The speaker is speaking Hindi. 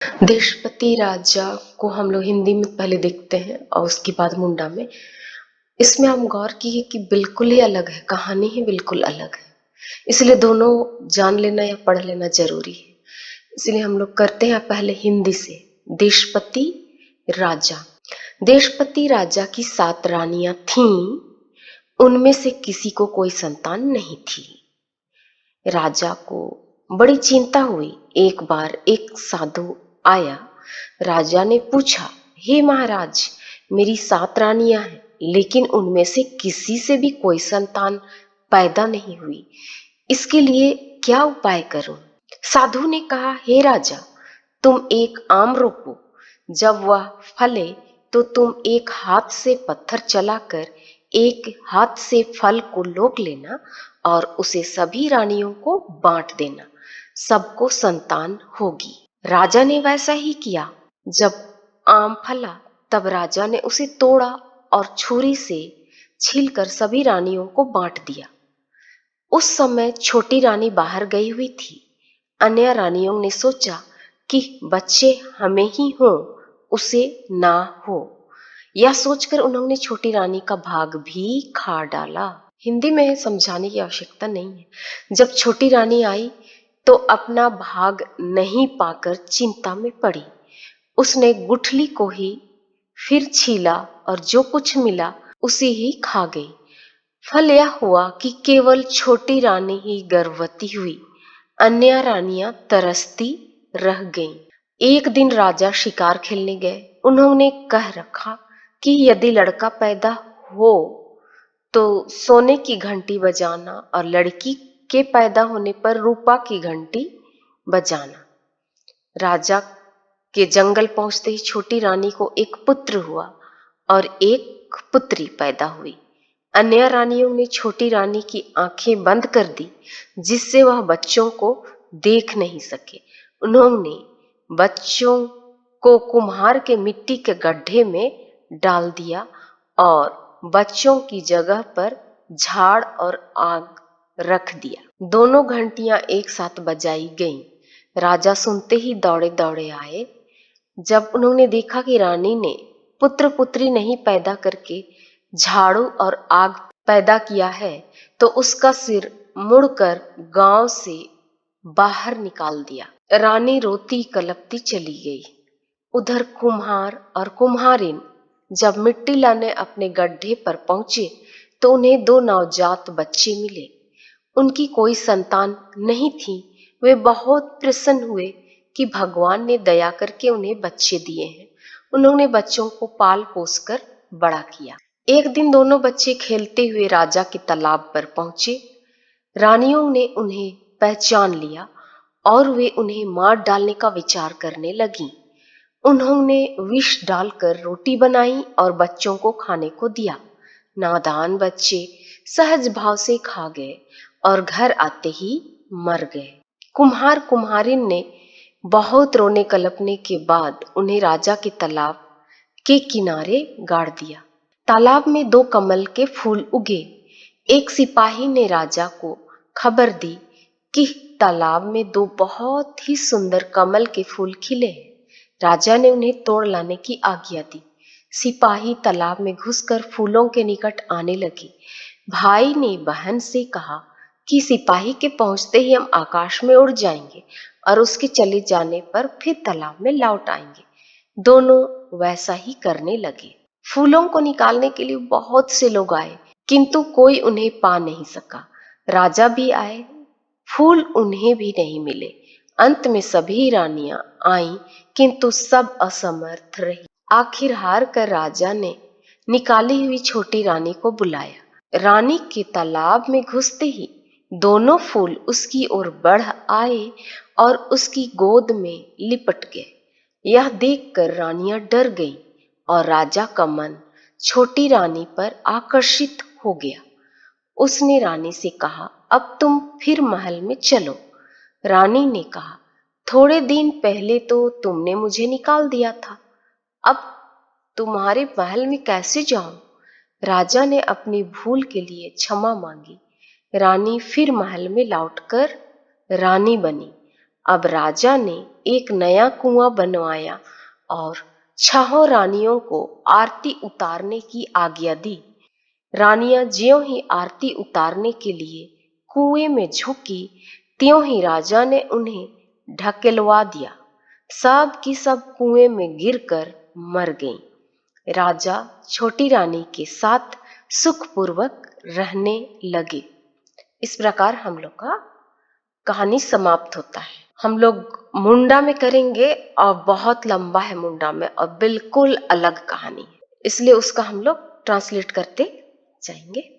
देशपति राजा को हम लोग हिंदी में पहले देखते हैं और उसके बाद मुंडा में। इसमें हम गौर किए कि बिल्कुल ही अलग है, कहानी ही बिल्कुल अलग है। इसलिए दोनों जान लेना या पढ़ लेना जरूरी है। इसलिए हम लोग करते हैं पहले हिंदी से। देशपति राजा। देशपति राजा की 7 रानियां थीं, उनमें से किसी को कोई संतान नहीं थी। राजा को बड़ी चिंता हुई। एक बार एक साधु आया। राजा ने पूछा, हे महाराज, मेरी 7 रानियां हैं, लेकिन उनमें से किसी से भी कोई संतान पैदा नहीं हुई। इसके लिए क्या उपाय करूं? साधु ने कहा, हे राजा, तुम एक आम रोपो। जब वह फले तो तुम एक हाथ से पत्थर चलाकर एक हाथ से फल को लोक लेना और उसे सभी रानियों को बांट देना। सबको संतान होगी। राजा ने वैसा ही किया। जब आम फला तब राजा ने उसे तोड़ा और छुरी से छीलकर सभी रानियों को बांट दिया। उस समय छोटी रानी बाहर गई हुई थी। अन्य रानियों ने सोचा कि बच्चे हमें ही हो, उसे ना हो। यह सोचकर उन्होंने छोटी रानी का भाग भी खा डाला। हिंदी में समझाने की आवश्यकता नहीं है। जब छोटी रानी आई तो अपना भाग नहीं पाकर चिंता में पड़ी। उसने गुठली को ही फिर छीला और जो कुछ मिला उसे ही खा गई। फल यह हुआ कि केवल छोटी रानी ही गर्भवती हुई। अन्य रानियां तरसती रह गईं। एक दिन राजा शिकार खेलने गए। उन्होंने कह रखा कि यदि लड़का पैदा हो तो सोने की घंटी बजाना और लड़की के पैदा होने पर रूपा की घंटी बजाना। राजा के जंगल पहुंचते ही छोटी रानी को एक पुत्र हुआ और एक पुत्री पैदा हुई। अन्य रानियों ने छोटी रानी की आंखें बंद कर दी, जिससे वह बच्चों को देख नहीं सके। उन्होंने बच्चों को कुम्हार के मिट्टी के गड्ढे में डाल दिया और बच्चों की जगह पर झाड़ और आग रख दिया। दोनों घंटियां एक साथ बजाई गईं। राजा सुनते ही दौड़े दौड़े आए। जब उन्होंने देखा कि रानी ने पुत्र पुत्री नहीं पैदा करके झाड़ू और आग पैदा किया है, तो उसका सिर मुड़कर गांव से बाहर निकाल दिया। रानी रोती कलपती चली गई। उधर कुम्हार और कुम्हारिन जब मिट्टी लाने अपने गड्ढे पर पहुंचे तो उन्हें 2 नवजात बच्चे मिले। उनकी कोई संतान नहीं थी। वे बहुत प्रसन्न हुए कि भगवान ने दया करके उन्हें बच्चे दिए हैं। उन्होंने बच्चों को पाल पोस कर बड़ा किया। एक दिन दोनों बच्चे खेलते हुए राजा के तालाब पर पहुंचे। रानियों ने उन्हें पहचान लिया और वे उन्हें मार डालने का विचार करने लगीं। उन्होंने विष डालकर रोटी बनाई और बच्चों को खाने को दिया। नादान बच्चे सहज भाव से खा गए और घर आते ही मर गए। कुम्हार कुम्हारिन ने बहुत रोने कलपने के बाद उन्हें राजा के तालाब के किनारे गाड़ दिया। तालाब में 2 कमल के फूल उगे। एक सिपाही ने राजा को खबर दी कि तालाब में 2 बहुत ही सुंदर कमल के फूल खिले हैं। राजा ने उन्हें तोड़ लाने की आज्ञा दी। सिपाही तालाब में घुसकर फूलों के निकट आने लगे। भाई ने बहन से कहा कि सिपाही के पहुंचते ही हम आकाश में उड़ जाएंगे और उसके चले जाने पर फिर तालाब में लौट आएंगे। दोनों वैसा ही करने लगे। फूलों को निकालने के लिए बहुत से लोग आए, किंतु कोई उन्हें पा नहीं सका। राजा भी आए, फूल उन्हें भी नहीं मिले। अंत में सभी रानियां आईं, किंतु सब असमर्थ रही। आखिर हार कर राजा ने निकाली हुई छोटी रानी को बुलाया। रानी के तालाब में घुसते ही दोनों फूल उसकी ओर बढ़ आए और उसकी गोद में लिपट गए। यह देखकर रानियां डर गईं और राजा का मन छोटी रानी पर आकर्षित हो गया। उसने रानी से कहा, अब तुम फिर महल में चलो। रानी ने कहा, थोड़े दिन पहले तो तुमने मुझे निकाल दिया था, अब तुम्हारे महल में कैसे जाऊं? राजा ने अपनी भूल के लिए क्षमा मांगी। रानी फिर महल में लौटकर रानी बनी। अब राजा ने एक नया कुआं बनवाया और 6 रानियों को आरती उतारने की आज्ञा दी। रानियां ज्यों ही आरती उतारने के लिए कुएं में झुकी, त्यों ही राजा ने उन्हें ढकेलवा दिया। सब की सब कुएं में गिरकर मर गईं। राजा छोटी रानी के साथ सुखपूर्वक रहने लगे। इस प्रकार हम लोग का कहानी समाप्त होता है। हम लोग मुंडा में करेंगे और बहुत लंबा है मुंडा में और बिल्कुल अलग कहानी है, इसलिए उसका हम लोग ट्रांसलेट करते जाएंगे।